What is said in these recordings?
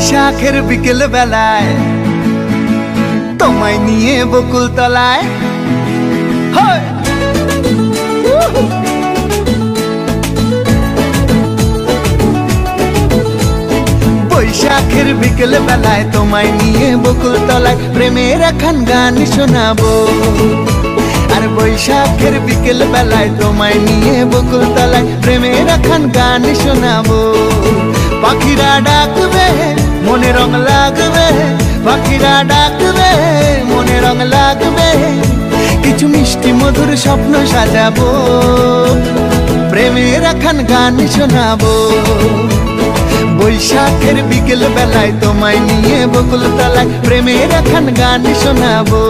বৈশাখের বিকেল বেলায় তোমায় নিয়ে বকুল তলায় বৈশাখের বিকেল বেলায় তোমায় নিয়ে বকুল তলায় প্রেমের একখান গান শোনাবো। আর বৈশাখের বিকেল বেলায় তোমায় নিয়ে বকুল তলায় প্রেমের একখান গান শোনাবো। পাখিরা ডাকবে মনে রং লাগবে, পাখিরা ডাকবে মনে রং লাগবে, কিছু মিষ্টি মধুর স্বপ্ন সাজাবো, প্রেমের একখান গান শোনাবো। বৈশাখের বিকেল বেলায় তোমায় নিয়ে বকুল তলায় প্রেমের একখান গান শোনাবো।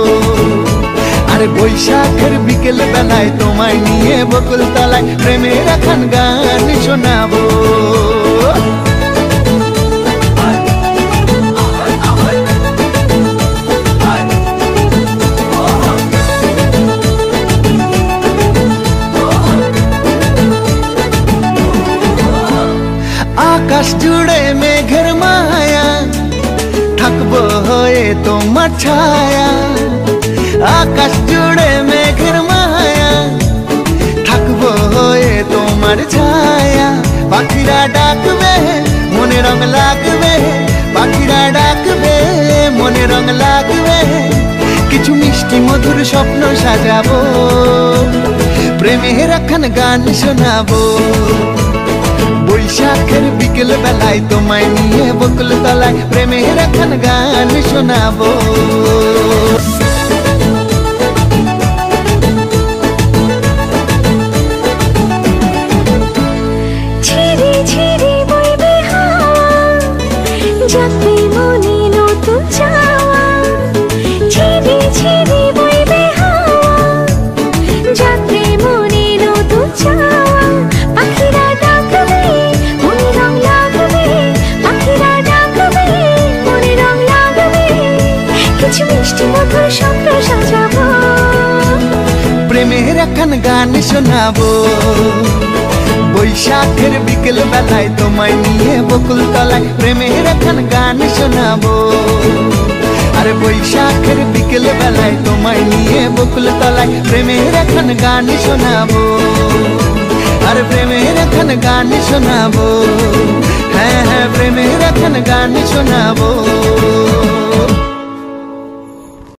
আর বৈশাখের বিকেল বেলায় তোমায় নিয়ে বকুল তলায় প্রেমের একখান গান শোনাবো। আকাশ জুড়ে মেঘের মায়া, থাকবো হয়ে তোমার ছায়া। আকাশ জুড়ে মেঘের মায়া, থাকবো হয়ে তোমার ছায়া। পাখিরা ডাকবে মনে রং লাগবে, পাখিরা ডাকবে মনে রং লাগবে, কিছু মিষ্টি মধুর স্বপ্ন সাজাবো, প্রেমের একখান গান শোনাবো। বৈশাখের বিকেল বেলায় তোমায় নিয়ে বকুল তলায় প্রেমের একখান গান শোনাবো। ঝিরি ঝিরি বইবে হাওয়া, যাবে মনে নতুন চাওয়া। ঝিরি ঝিরি বইবে হাওয়া, যাবে মনে নতুন চাওয়া। পাখিরা ডাকবে মনে রং লাগবে, পাখিরা ডাকবে মনে রং লাগবে, কিছু মিষ্টি মধুর স্বপ্ন সাজাবো, প্রেমের একখান গান শোনাবো। বৈশাখের বিকেল বেলায় তোমায় নিয়ে বকুল তলায় প্রেমের একখান গান শোনাবো। আর বৈশাখের বিকেল বেলায় তোমায় নিয়ে বকুল তলায় প্রেমের একখান গান শোনাবো। আর প্রেমের একখান গান শোনাবো, হ্যাঁ হ্যাঁ প্রেমের একখান গান শোনাবো।